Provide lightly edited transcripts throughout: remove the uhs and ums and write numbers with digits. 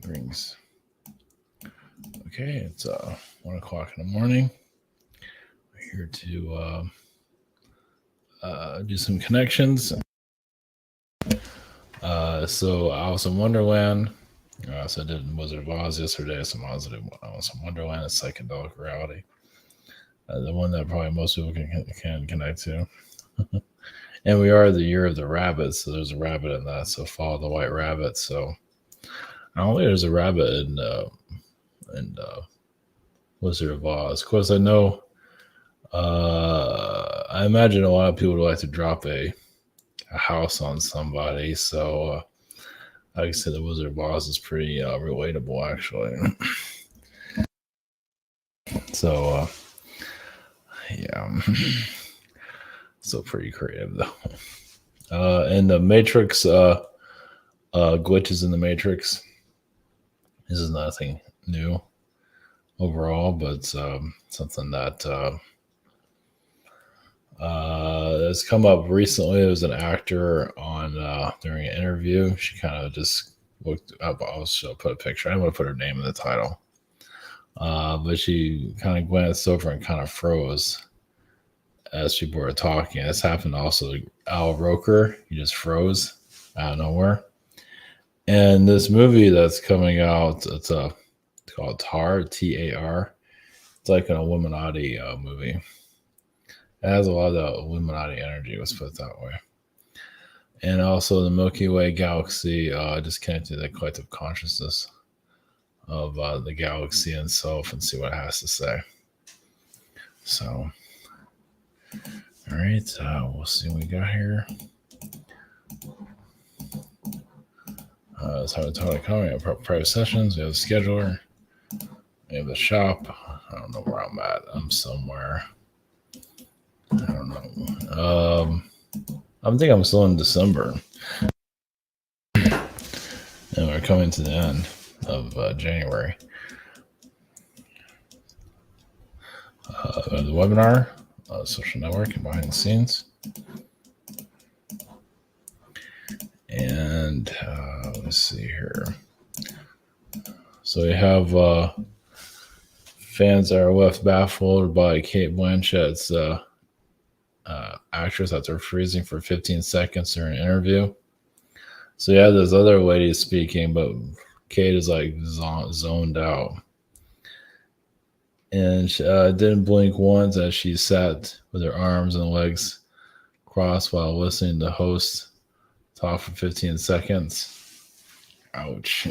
rings. Okay, it's 1 o'clock in the morning. We're here to do some connections. So I was in Wonderland. So I did Wizard of Oz yesterday. So I was in Wonderland, a psychedelic reality. The one that probably most people can connect to. And we are the year of the rabbit, so there's a rabbit in that. So follow the white rabbit. So I don't think there's a rabbit in Wizard of Oz. Of course, I know. I imagine a lot of people would like to drop a house on somebody. So, like I said, the Wizard of Oz is pretty relatable, actually. So, yeah. So pretty creative, though. And the Matrix, glitches in the Matrix. This is nothing new overall, but something that has come up recently. There was an actor on during an interview. She kind of just looked up. I'll put a picture. I'm going to put her name in the title. But she kind of glanced over and kind of froze as people were talking. This happened also to Al Roker. He just froze out of nowhere. And this movie that's coming out, it's called Tar, T-A-R. It's like an Illuminati movie. It has a lot of the Illuminati energy, let's put it that way. And also the Milky Way galaxy, just connect to the collective consciousness of the galaxy itself and see what it has to say. So, all right, we'll see what we got here. It's how to talk coming. We have private sessions. We have the scheduler. We have the shop. I don't know where I'm at. I'm somewhere. I don't know. I think I'm still in December. And we're coming to the end of January. The webinar, social networking behind the scenes. And let's see here. So we have fans that are left baffled by Kate Blanchett's actress after freezing for 15 seconds during an interview. So you have this other lady speaking, but Kate is like zoned out. And she didn't blink once as she sat with her arms and legs crossed while listening to the host talk for 15 seconds. Ouch.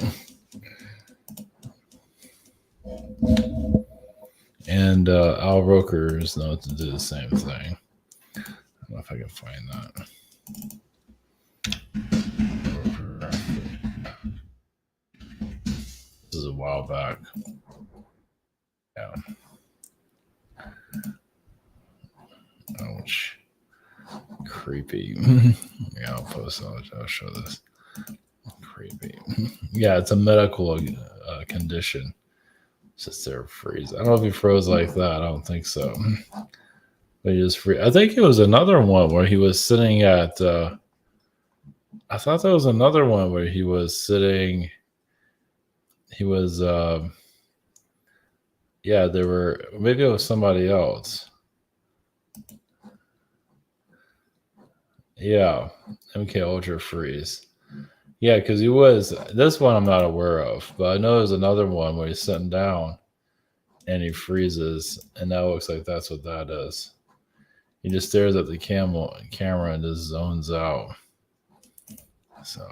And Al Roker is known to do the same thing. I don't know if I can find that. This is a while back. Yeah. Ouch. Creepy. Yeah, I'll post. I'll show this. Creepy. Yeah, it's a medical condition. It's just there freeze. I don't know if he froze like that. I don't think so. But he just free. I think it was another one where he was sitting at. I thought there was another one where he was sitting. He was. Yeah, there were. Maybe it was somebody else. Yeah, MK Ultra freeze. Yeah, because he was. This one I'm not aware of, but I know there's another one where he's sitting down and he freezes, and that looks like that's what that is. He just stares at the camera and just zones out. So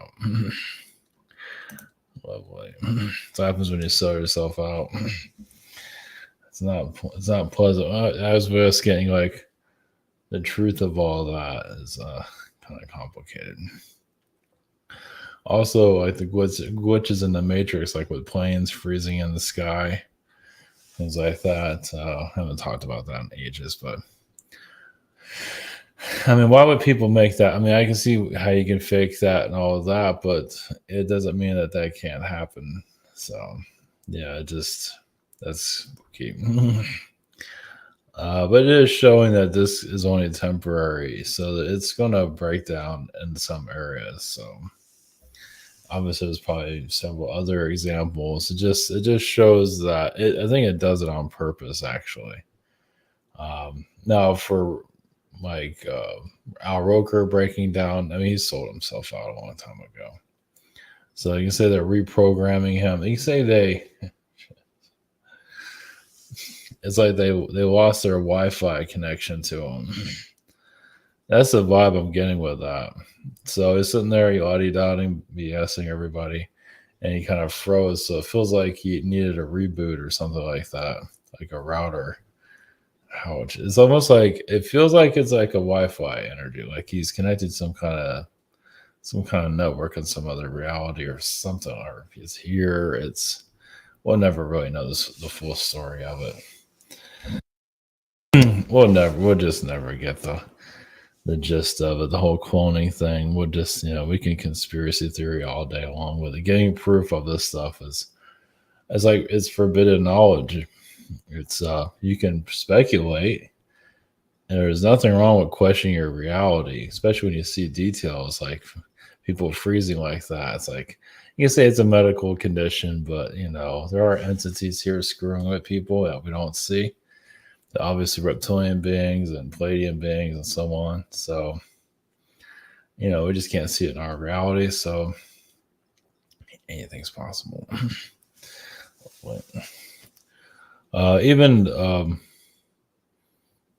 lovely. That's what happens when you sell yourself out. It's not pleasant. I was just getting like the truth of all that is kind of complicated. Also, like the glitches in the Matrix, like with planes freezing in the sky, things like that. I haven't talked about that in ages, but I mean, why would people make that? I mean, I can see how you can fake that and all of that, but it doesn't mean that can't happen. So, yeah, that's spooky. But it is showing that this is only temporary, so that it's going to break down in some areas. So, Obviously, there's probably several other examples. It just shows that I think it does it on purpose, actually. Now for like Al Roker breaking down, I mean, he sold himself out a long time ago. So you can say they're reprogramming him. You can say it's like they lost their Wi-Fi connection to him. That's the vibe I'm getting with that. So he's sitting there, yada dotting, BSing everybody, and he kind of froze. So it feels like he needed a reboot or something like that, like a router. Ouch! It's almost like it feels like it's like a Wi-Fi energy, like he's connected to some kind of network in some other reality or something, or if he's here. We'll never really know the full story of it. We'll just never get the gist of it, the whole cloning thing. We'll just, we can conspiracy theory all day long with it. Getting proof of this stuff it's like it's forbidden knowledge. It's you can speculate, and there's nothing wrong with questioning your reality, especially when you see details like people freezing like that. It's like you can say it's a medical condition, but there are entities here screwing with people that we don't see. Obviously reptilian beings and Palladian beings and so on. So, we just can't see it in our reality. So anything's possible. Even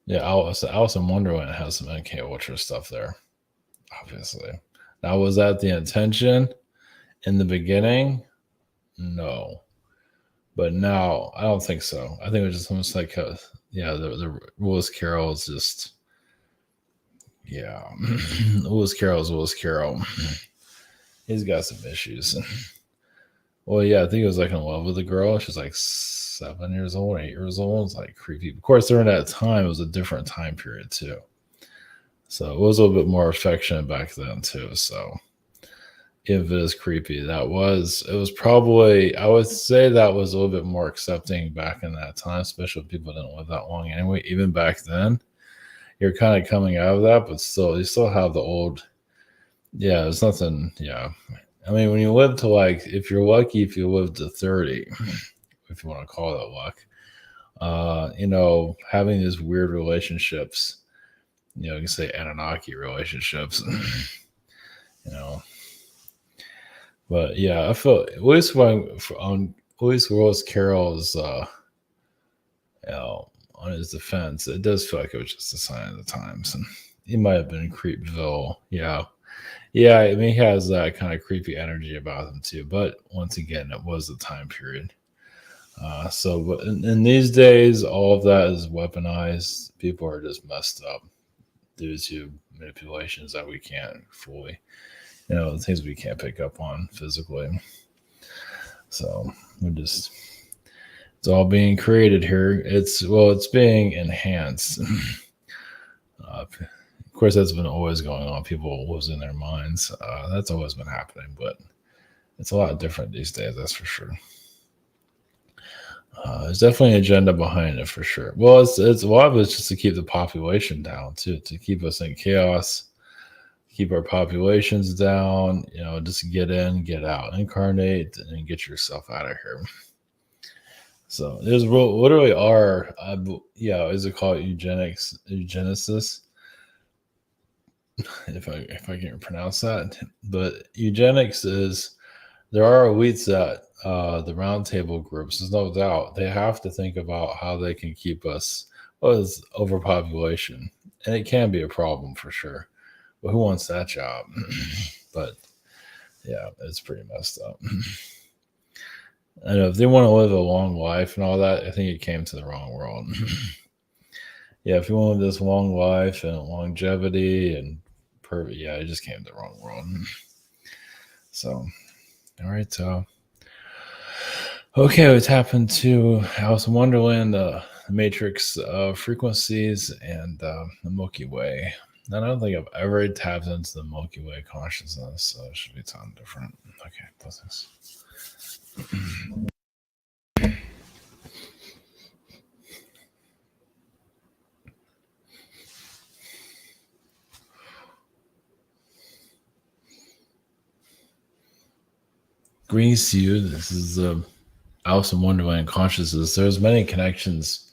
yeah, Alice in Wonderland has some MK Ultra stuff there, obviously. Now, was that the intention in the beginning? No. But now I don't think so. I think it was just almost like the Lewis Carroll is just yeah. Lewis Carroll is Lewis Carroll. He's got some issues. Well, yeah, I think he was like in love with the girl. She's like 7 years old, 8 years old. It's like creepy. Of course, during that time, it was a different time period too. So it was a little bit more affectionate back then too. So if it is creepy, it was probably, I would say that was a little bit more accepting back in that time, especially if people didn't live that long anyway. Even back then, you're kind of coming out of that, but still, you still have the old, yeah, there's nothing, yeah. I mean, when you live to like, if you're lucky, if you live to 30, if you want to call that luck, having these weird relationships, you can say Anunnaki relationships, you know. But yeah, I feel at least at least Willis Carroll's on his defense, it does feel like it was just a sign of the times, and he might have been in Creepville. Yeah, yeah. I mean, he has that kind of creepy energy about him too. But once again, it was the time period. But in these days, all of that is weaponized. People are just messed up due to manipulations that we can't fully, the things we can't pick up on physically. So it's all being created here. It's being enhanced. Of course, that's been always going on. People losing their minds. That's always been happening, but it's a lot different these days. That's for sure. There's definitely an agenda behind it for sure. Well, it's a lot of it's just to keep the population down too, to keep us in chaos, keep our populations down. Just get in, get out, incarnate, and get yourself out of here. So there's literally is it called eugenesis? If I can pronounce that, but eugenics is there are elites that the roundtable groups. There's no doubt they have to think about how they can keep us. Well, it's overpopulation, and it can be a problem for sure. But who wants that job? But yeah, it's pretty messed up. And if they want to live a long life and all that, I think it came to the wrong world. Yeah, if you want this long life and longevity and perfect, yeah, it just came to the wrong world. So, all right. Okay, what's happened to Alice in Wonderland, the Matrix frequencies, and the Milky Way? And I don't think I've ever tapped into the Milky Way consciousness, so it should be something different. Okay, blessings. brings to you. This is Alice in Wonderland consciousness. There's many connections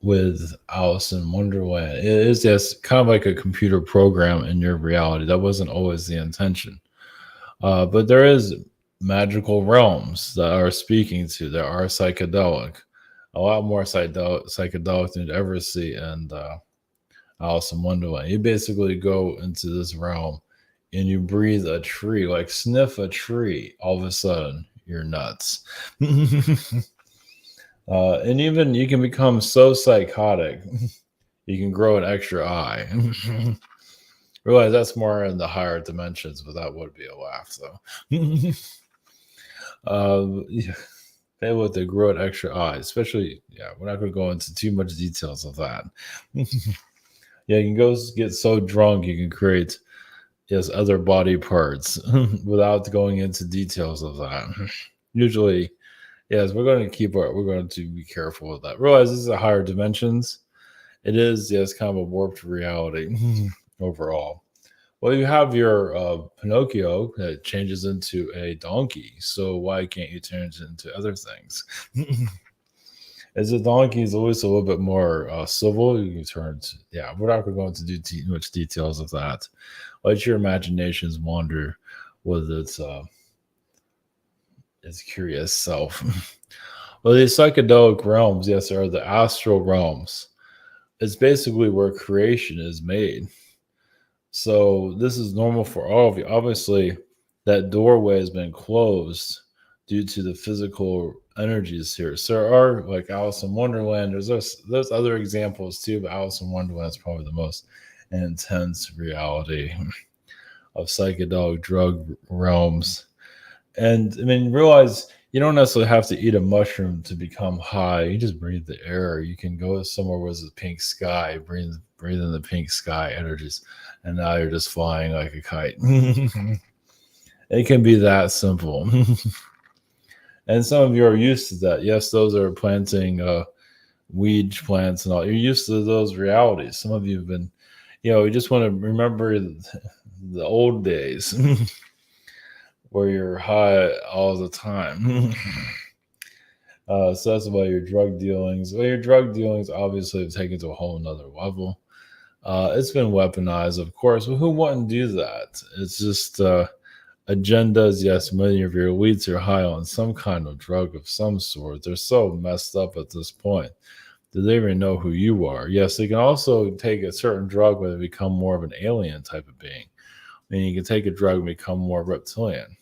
with Alice in Wonderland. It is just kind of like a computer program in your reality. That wasn't always the intention. But there is magical realms that are speaking to, that are psychedelic. A lot more psychedelic than you'd ever see in Alice in Wonderland. You basically go into this realm and you breathe a tree, like sniff a tree, all of a sudden you're nuts. And even you can become so psychotic, you can grow an extra eye. Realize that's more in the higher dimensions, but that would be a laugh, though. Yeah, they would to grow an extra eye, especially. Yeah, we're not going to go into too much details of that. Yeah, you can go get so drunk you can create other body parts without going into details of that. Usually, yes, we're going to be careful with that. Realize this is a higher dimensions. It is, yes, kind of a warped reality overall. Well, you have your Pinocchio that changes into a donkey. So why can't you turn it into other things? As a donkey is always a little bit more civil, you can turn. Yeah, we're not going to do too much details of that. Let your imaginations wander with its curious self. Well, these psychedelic realms, yes, are the astral realms. It's basically where creation is made. So this is normal for all of you. Obviously, that doorway has been closed due to the physical energies here. So there are like Alice in Wonderland. There's other examples too, but Alice in Wonderland is probably the most intense reality of psychedelic drug realms. And I mean, realize you don't necessarily have to eat a mushroom to become high. You just breathe the air. You can go somewhere where there's a pink sky, breathe in the pink sky energies, and now you're just flying like a kite. It can be that simple. And some of you are used to that. Yes, those are planting weed plants and all. You're used to those realities. Some of you have been, you just want to remember the old days where you're high all the time. So that's why your drug dealings. Well, your drug dealings obviously have taken to a whole nother level. It's been weaponized, of course. But who wouldn't do that? It's just agendas. Yes, many of your elites are high on some kind of drug of some sort. They're so messed up at this point. Do they even know who you are? Yes, they can also take a certain drug where they become more of an alien type of being. I mean, you can take a drug and become more reptilian.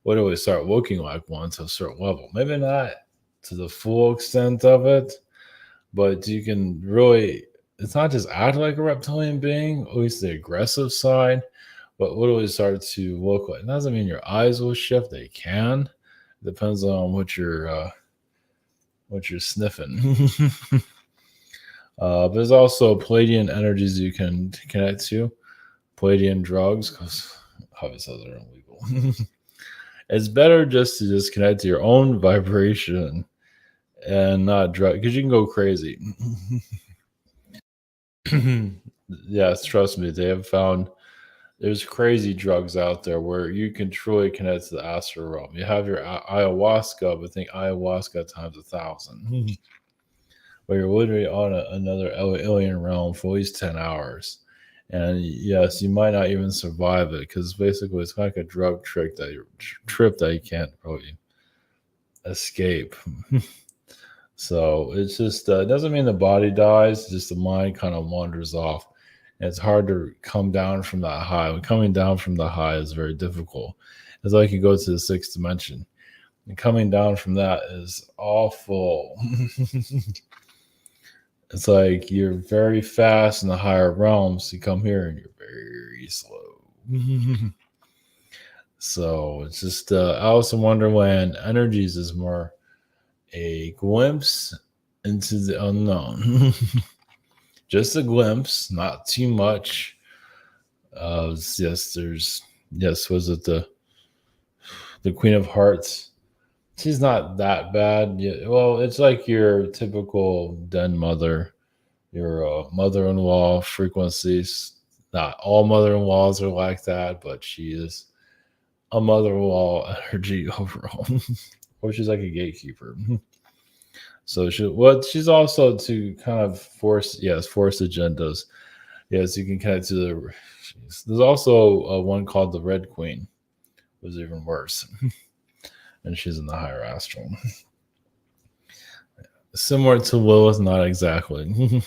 What do we start looking like one to a certain level? Maybe not to the full extent of it, but you can really, it's not just act like a reptilian being, at least the aggressive side, but what do we start to look like? It doesn't mean your eyes will shift. They can. It depends on what you're sniffing. But there's also Palladian energies you can connect to, Palladian drugs, because obviously those are illegal. It's better just to connect to your own vibration and not drug, because you can go crazy. Yes, trust me, they have found there's crazy drugs out there where you can truly connect to the astral realm. You have your ayahuasca, but think ayahuasca times 1,000, where you're literally on another alien realm for at least 10 hours. And yes, you might not even survive it because basically it's like a drug trip that you can't really escape. So it's just it doesn't mean the body dies, just the mind kind of wanders off. And it's hard to come down from that high. When coming down from the high is very difficult. It's like you go to the sixth dimension. And coming down from that is awful. It's like you're very fast in the higher realms. You come here and you're very slow. So it's just Alice in Wonderland Energies is more a glimpse into the unknown. Just a glimpse, not too much. Was it the Queen of Hearts? She's not that bad. Yeah, well, it's like your typical den mother, your mother-in-law frequencies. Not all mother-in-laws are like that, but she is a mother wall energy overall, or she's like a gatekeeper. So she's also to kind of force agendas. Yes, you can connect to the. There's also one called the Red Queen, was even worse, and she's in the higher astral. Similar to Lilith, not exactly.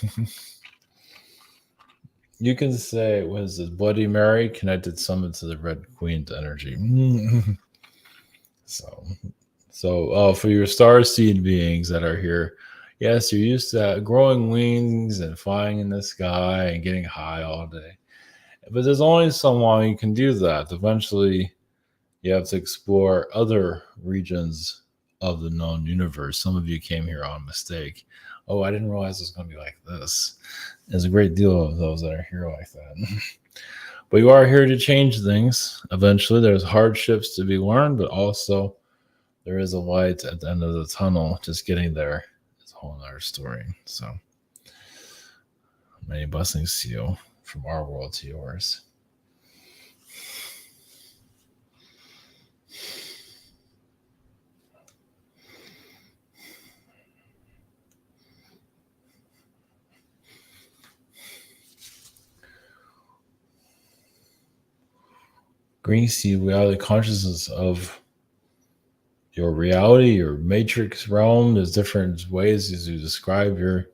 You can say, was this Bloody Mary connected something to the Red Queen's energy? so, for your star seed beings that are here, yes, you're used to growing wings and flying in the sky and getting high all day. But there's only so long you can do that. Eventually, you have to explore other regions of the known universe. Some of you came here on mistake. Oh, I didn't realize it was going to be like this. There's a great deal of those that are here like that. But you are here to change things. Eventually, there's hardships to be learned, but also there is a light at the end of the tunnel. Just getting there is a whole other story. So, many blessings to you from our world to yours. Green seed, we are the consciousness of your reality, your matrix realm. There's different ways to describe your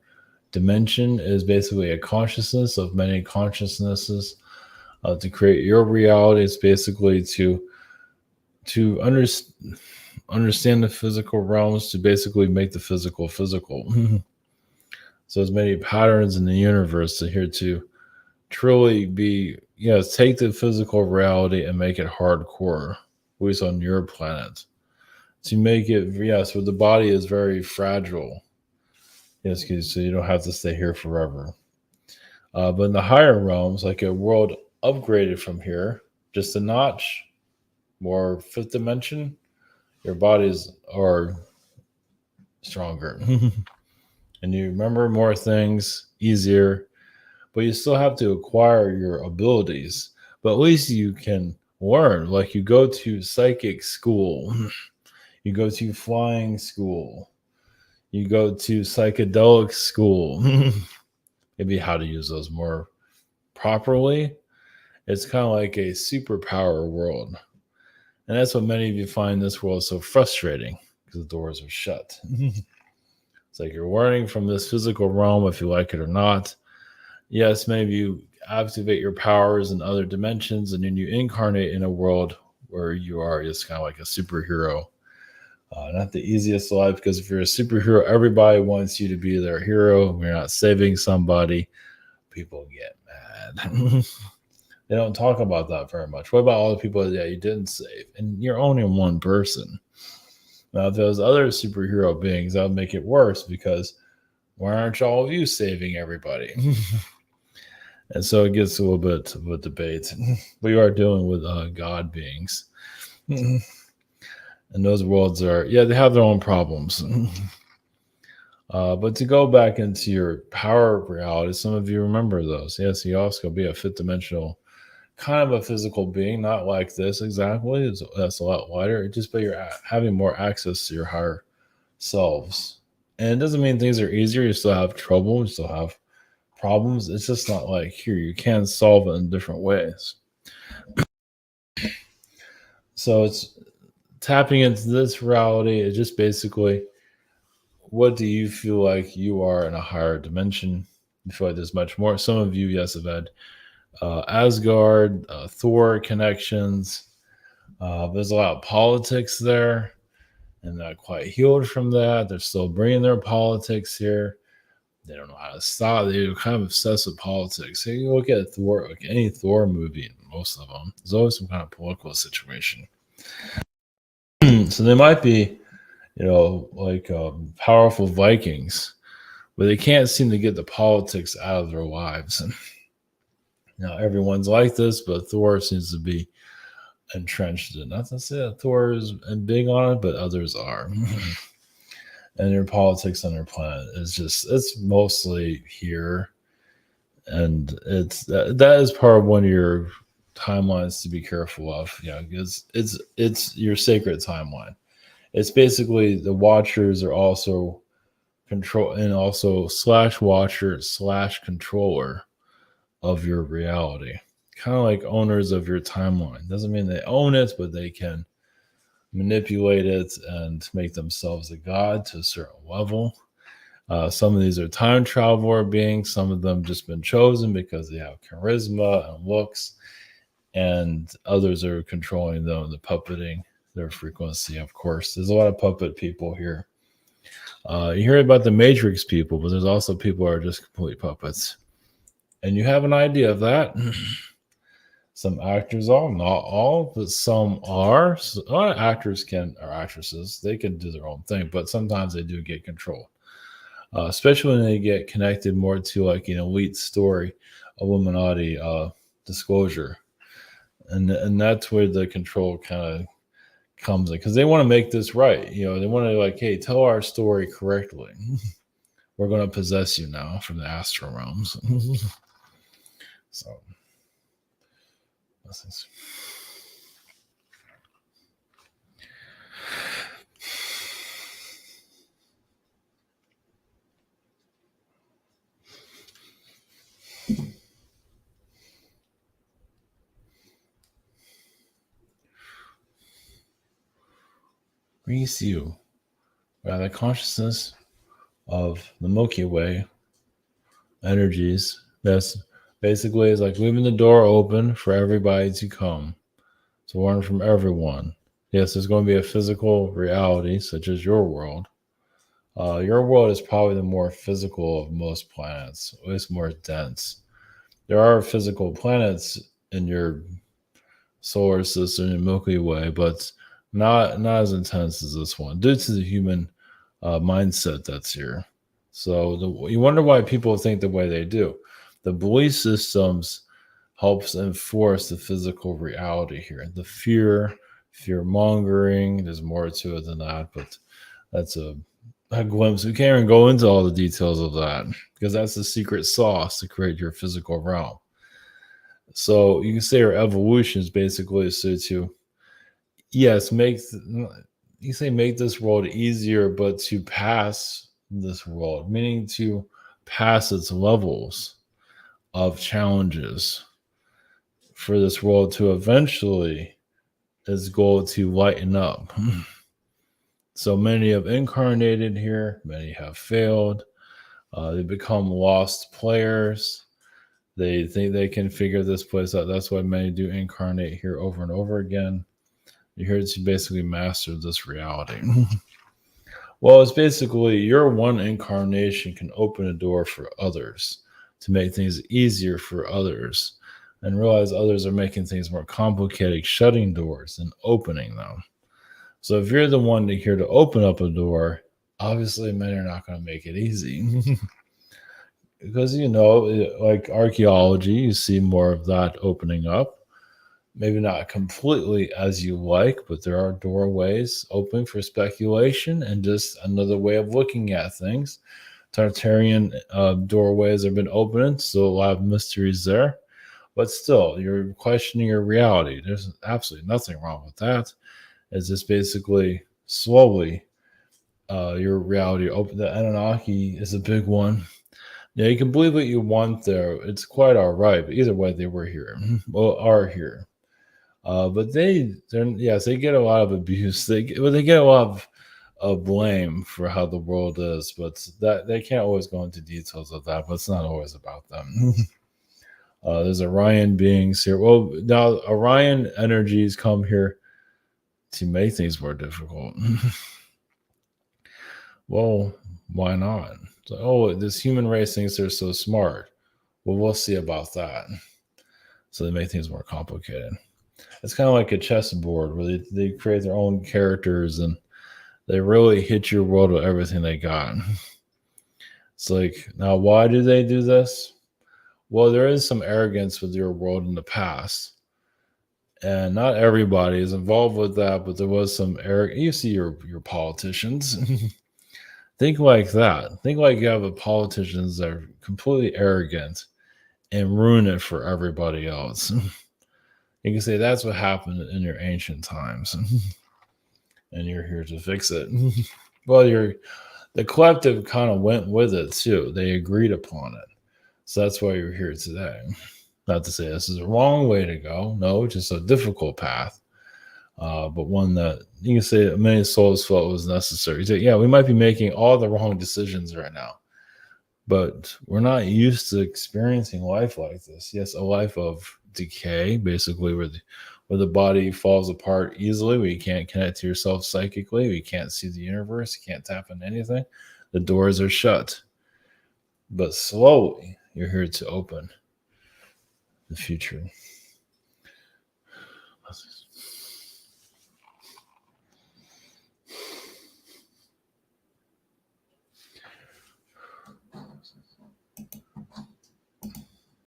dimension. It is basically a consciousness of many consciousnesses. To create your reality, it's basically to understand the physical realms, to basically make the physical. So there's many patterns in the universe to here to truly be, take the physical reality and make it hardcore, at least on your planet. To make it, where the body is very fragile. Yes, so you don't have to stay here forever. But in the higher realms, like a world upgraded from here, just a notch, more fifth dimension, your bodies are stronger. And you remember more things easier, but you still have to acquire your abilities. But at least you can learn. Like you go to psychic school, you go to flying school, you go to psychedelic school. Maybe how to use those more properly. It's kind of like a superpower world. And that's what many of you find this world so frustrating, because the doors are shut. It's like you're learning from this physical realm, if you like it or not. Yes, maybe you activate your powers in other dimensions, and then you incarnate in a world where you are just kind of like a superhero. Not the easiest life, because if you're a superhero, everybody wants you to be their hero. When you're not saving somebody, people get mad. They don't talk about that very much. What about all the people that you didn't save? And you're only one person. Now, if there's other superhero beings, that would make it worse, because why aren't all of you saving everybody? And so it gets a little bit of a debate. We are dealing with God beings. And those worlds are, they have their own problems. But to go back into your power reality, some of you remember those. Yes, you also be a fifth dimensional kind of a physical being, not like this exactly. That's a lot lighter. It's just but you're having more access to your higher selves. And it doesn't mean things are easier. You still have trouble. You still have problems. It's just not like here. You can solve it in different ways. So it's tapping into this reality. It's just basically, what do you feel like you are in a higher dimension? You feel like there's much more. Some of you, yes, have had Asgard, Thor connections. There's a lot of politics there, and not quite healed from that. They're still bringing their politics here. They don't know how to stop. They're kind of obsessed with politics. So you look at Thor, like any Thor movie, most of them, there's always some kind of political situation. So they might be, like powerful Vikings, but they can't seem to get the politics out of their lives. And now everyone's like this, but Thor seems to be entrenched in it. Not to say that Thor is big on it, but others are. And their politics on their planet it's mostly here. And it's that is part of one of your timelines to be careful of. Yeah, because it's your sacred timeline. It's basically the watchers are also control and also slash watcher slash controller of your reality. Kind of like owners of your timeline. Doesn't mean they own it, but they can manipulate it and make themselves a god to a certain level. Some of these are time traveler beings. Some of them just been chosen because they have charisma and looks, and others are controlling them, the puppeting their frequency. Of course, there's a lot of puppet people here. You hear about the Matrix people, but there's also people who are just complete puppets, and you have an idea of that. Some actors are, not all, but some are. So a lot of actors can, or actresses, they can do their own thing, but sometimes they do get controlled. Especially when they get connected more to like an elite story, Illuminati disclosure, and that's where the control kind of comes in because they want to make this right. They want to like, hey, tell our story correctly. We're going to possess you now from the astral realms. So, blessings. Brings you by the consciousness of the Milky Way energies. That's basically is like leaving the door open for everybody to come to learn from everyone. Yes, there's going to be a physical reality such as your world. Your world is probably the more physical of most planets. It's more dense. There are physical planets in your solar system, in Milky Way, but not as intense as this one due to the human mindset that's here. So you wonder why people think the way they do. The belief systems helps enforce the physical reality here. The fear mongering. There's more to it than that, but that's a glimpse. We can't even go into all the details of that because that's the secret sauce to create your physical realm. So you can say our evolution is basically so to, yes, make this world easier, but to pass this world, meaning to pass its levels of challenges for this world to eventually its goal to lighten up. So many have incarnated here, many have failed. They become lost players. They think they can figure this place out. That's why many do incarnate here over and over again. You're here to basically master this reality. Well, it's basically your one incarnation can open a door for others to make things easier for others and realize others are making things more complicated, shutting doors and opening them. So if you're the one here to open up a door, obviously many are not going to make it easy. Because, like archaeology, you see more of that opening up. Maybe not completely as you like, but there are doorways open for speculation and just another way of looking at things. Tartarian doorways have been opened, so a lot of mysteries there. But still, you're questioning your reality. There's absolutely nothing wrong with that. It's just basically slowly your reality open. The Anunnaki is a big one. Yeah, you can believe what you want there. It's quite all right. But either way, they were here. Well, are here. But they get a lot of abuse. They get a lot of blame for how the world is. But that they can't always go into details of that. But it's not always about them. There's Orion beings here. Well, now Orion energies come here to make things more difficult. Well, why not? So, this human race thinks they're so smart. Well, we'll see about that. So they make things more complicated. It's kind of like a chessboard where they create their own characters and they really hit your world with everything they got. It's like, now why do they do this? Well, there is some arrogance with your world in the past. And not everybody is involved with that, but there was some arrogance. You see your politicians. Think like that. Think like you have a politicians that are completely arrogant and ruin it for everybody else. You can say that's what happened in your ancient times, and you're here to fix it. Well, the collective kind of went with it too. They agreed upon it. So that's why you're here today. Not to say this is a wrong way to go. No, just a difficult path. But one that you can say many souls felt was necessary. So, yeah, we might be making all the wrong decisions right now, but we're not used to experiencing life like this. Yes, a life of decay, basically, where the body falls apart easily, where you can't connect to yourself psychically, where you can't see the universe, you can't tap into anything. The doors are shut. But slowly, you're here to open the future.